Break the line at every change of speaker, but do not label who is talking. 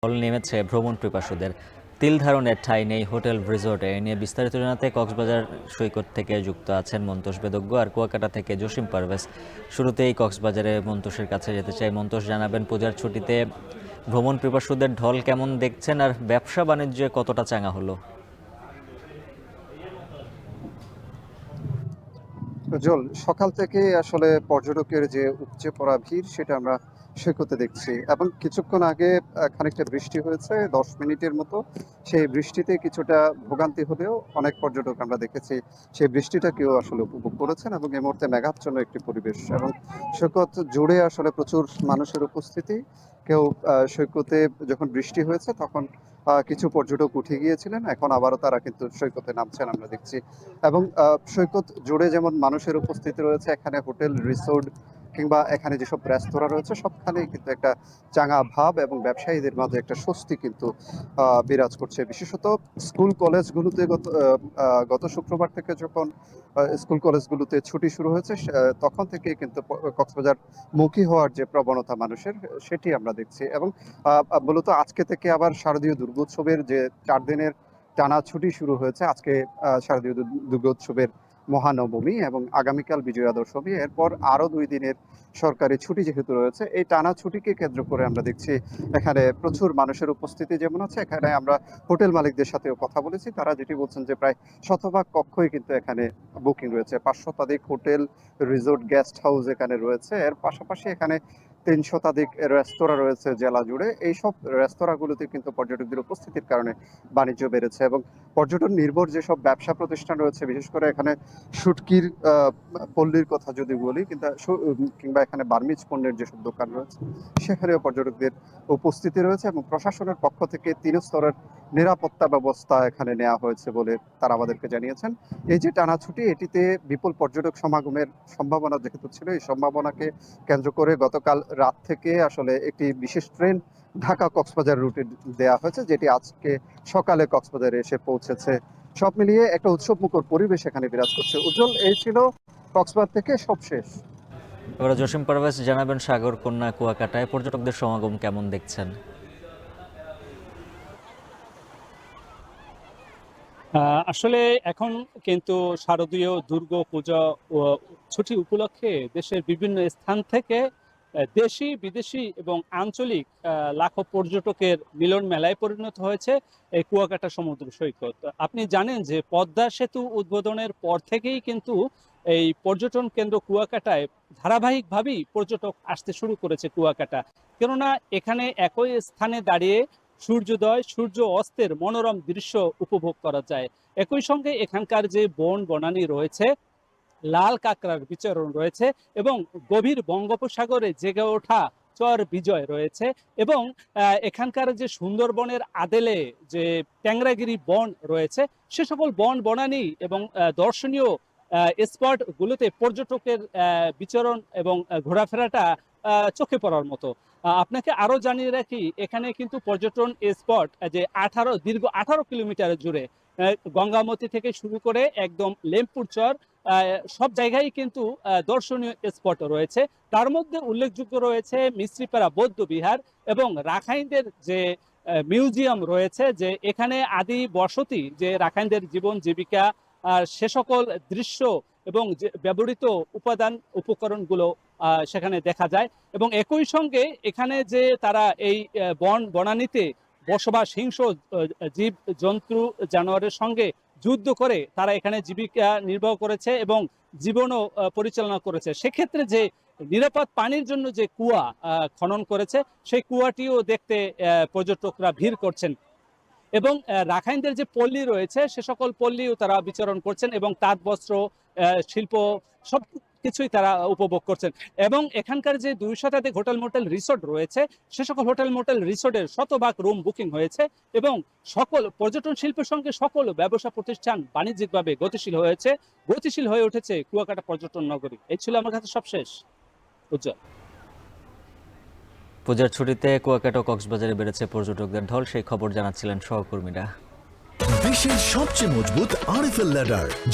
ঢল নেমেছে ভ্রমণ পিপাসুদের। তিল ধারণের ঠাঁই নেই হোটেল রিসোর্টে। এ নিয়ে বিস্তারিত জানাতে কক্সবাজার সৈকত থেকে যুক্ত আছেন মন্তোষ বেদজ্ঞ আর কুয়াকাটা থেকে জসিম পারভেজ। শুরুতেই কক্সবাজারে মন্তোষের কাছে যেতে চাই। মন্তোষ, জানাবেন পূজার ছুটিতে ভ্রমণ পিপাসুদের ঢল কেমন দেখছেন আর ব্যবসা বাণিজ্যে কতটা চাঙা হলো?
উজ্জ্বল, সকাল থেকে আসলে পর্যটকের যে উপচে পড়া ভিড় সেটা আমরা সৈকতে দেখছি এবং কিছুক্ষণ আগে খানিকটা বৃষ্টি হয়েছে 10 মিনিটের মতো। সেই বৃষ্টিতে কিছুটা ভোগান্তি হলেও অনেক পর্যটক আমরা দেখেছি সেই বৃষ্টিটাকেও আসলে উপভোগ করেছেন এবং এই মুহূর্তে মেঘাচ্ছন্ন একটি পরিবেশ এবং সৈকত জুড়ে আসলে প্রচুর মানুষের উপস্থিতি। কেউ সৈকতে যখন বৃষ্টি হয়েছে তখন কিছু পর্যটক উঠে গিয়েছিলেন, এখন আবারও তারা কিন্তু সৈকতে নামছেন আমরা দেখছি। এবং সৈকত জুড়ে যেমন মানুষের উপস্থিতি রয়েছে, এখানে হোটেল রিসোর্ট কিংবা এখানে যেসব রেস্তোরাঁ রয়েছে সবখানেই কিন্তু একটা চাঙা ভাব এবং ব্যবসায়ীদের মাঝে একটা স্বস্তি কিন্তু বিরাজ করছে। বিশেষত স্কুল কলেজগুলোতে গত শুক্রবার থেকে যখন স্কুল কলেজগুলোতে ছুটি শুরু হয়েছে তখন থেকে কিন্তু কক্সবাজার মুখী হওয়ার যে প্রবণতা মানুষের সেটি আমরা দেখছি। এবং মূলত আজকে থেকে আবার শারদীয় দুর্গোৎসবের যে 4 দিনের টানা ছুটি শুরু হয়েছে। আজকে শারদীয় দুর্গোৎসবের মহানবমী এবং আগামীকাল বিজয়া দশমী, এরপর আরো 2 দিনের সরকারি ছুটি যেহেতু রয়েছে, এই টানা ছুটিকে কেন্দ্র করে আমরা দেখছি এখানে প্রচুর মানুষের উপস্থিতি যেমন আছে। এখানে আমরা হোটেল মালিকদের সাথেও কথা বলেছি, তারা যেটি বলছেন যে প্রায় শতভাগ কক্ষই কিন্তু এখানে বুকিং রয়েছে। 500 শতাধিক হোটেল রিসোর্ট গেস্ট হাউস এখানে রয়েছে। এর পাশাপাশি এখানে 3 শতাধিক রেস্তোরাঁ রয়েছে জেলা জুড়ে। এইসব রেস্তোরাঁগুলোতে কিন্তু পর্যটকদের উপস্থিতির কারণে বাণিজ্য বেড়েছে এবং পর্যটন নির্ভর যেসব ব্যবসা প্রতিষ্ঠান রয়েছে, বিশেষ করে এখানে শুটকির পল্লীর কথা যদি বলি, কিংবা এখানে বার্মিজ পণ্যের যেসব দোকান রয়েছে সেখানেও পর্যটকদের উপস্থিতি রয়েছে এবং প্রশাসনের পক্ষ থেকে 3 স্তরের নিরাপত্তা ব্যবস্থা এখানে নেওয়া হয়েছে বলে তারা আমাদেরকে জানিয়েছেন। এই যে টানা ছুটি, এটিতে বিপুল পর্যটক সমাগমের সম্ভাবনা যেহেতু ছিল, এই সম্ভাবনাকে কেন্দ্র করে গতকাল রাত থেকে আসলে একটি বিশেষ ট্রেন ঢাকা কক্সবাজার রুটে দেয়া হয়েছে, যেটি আজকে সকালে কক্সবাজারে এসে পৌঁছেছে। সব মিলিয়ে একটা উৎসবমুখর পরিবেশ এখানে বিরাজ করছে। উজ্জ্বল, এই ছিল কক্সবাজার থেকে সবশেষ।
এবার জসিম পারভেজ, জানাবেন সাগরকন্যা কুয়াকাটায় পর্যটকদের সমাগম কেমন দেখছেন?
আসলে এখন কিন্তু শারদীয় দুর্গা পূজা ও ছুটি উপলক্ষে দেশের বিভিন্ন স্থান থেকে দেশি বিদেশি এবং আঞ্চলিক লাখো পর্যটকের মিলন মেলায় পরিণত হয়েছে এই কুয়াকাটা সমুদ্র সৈকত। আপনি জানেন যে পদ্মা সেতু উদ্বোধনের পর থেকেই কিন্তু এই পর্যটন কেন্দ্র কুয়াকাটায় ধারাবাহিকভাবেই পর্যটক আসতে শুরু করেছে কুয়াকাটা। কেননা এখানে একই স্থানে দাঁড়িয়ে সূর্যোদয় সূর্য অস্তের মনোরম দৃশ্য উপভোগ করা যায়। একই সঙ্গে এখানকার যে বন বনানী রয়েছে, লাল কাঁকড়ার বিচরণ রয়েছে এবং গভীর বঙ্গোপসাগরে জেগে ওঠা চর বিজয় রয়েছে এবং এখানকার যে সুন্দরবনের আদেলে যে ট্যাংরাগিরি বন রয়েছে, সে সকল বন বনানী এবং দর্শনীয় স্পটগুলোতে পর্যটকের বিচরণ এবং ঘোরাফেরাটা চোখে পড়ার মতো। আপনাকে আরো জানিয়ে রাখি, এখানে কিন্তু পর্যটন স্পট যে দীর্ঘ 18 কিলোমিটার জুড়ে গঙ্গামতি থেকে শুরু করে একদম লেমপুর চর সব জায়গায় কিন্তু দর্শনীয় স্পট রয়েছে। তার মধ্যে উল্লেখযোগ্য রয়েছে মিস্ত্রিপাড়া বৌদ্ধ বিহার এবং রাখাইনদের যে মিউজিয়াম রয়েছে, যে এখানে আদি বসতি, যে রাখাইনদের জীবন জীবিকা, সে সকল দৃশ্য এবং যে ব্যবহৃত উপাদান উপকরণগুলো সেখানে দেখা যায়। এবং একই সঙ্গে এখানে যে তারা এই বন বনানীতে বসবাস হিংস্র জীব জন্তু জানোয়ারের সঙ্গে যুদ্ধ করে তারা এখানে জীবিকা নির্বাহ করেছে এবং জীবনও পরিচালনা করেছে, সেক্ষেত্রে যে নিরাপদ পানির জন্য যে কুয়া খনন করেছে, সেই কুয়াটিও দেখতে পর্যটকরা ভিড় করছেন। এবং রাখাইনদের যে পল্লী রয়েছে সে সকল পল্লীও তারা বিচরণ করছেন এবং তাঁত বস্ত্র শিল্প সব কিছুই তারা উপভোগ করছেন। এবং এখানকার যে 2 শতাধিক হোটেল মোটেল রিসোর্ট রয়েছে, সে সকল হোটেল মোটেল রিসোর্টের শতভাগ রুম বুকিং হয়েছে এবং সকল পর্যটন শিল্পের সঙ্গে সকল ব্যবসা প্রতিষ্ঠান বাণিজ্যিকভাবে গতিশীল হয়ে উঠেছে কুয়াকাটা পর্যটন নগরী। এই ছিল আমার কাছে সবশেষ। উজ্জ্বল।
পূজার ছুটিতে কুয়াকাটা ও কক্সবাজারে বেড়েছে পর্যটকদের ঢল, সেই খবর জানাচ্ছিলেন সহকর্মীরা।
বিশ্বের সবচেয়ে মজবুত আরএফএল ল্যাডার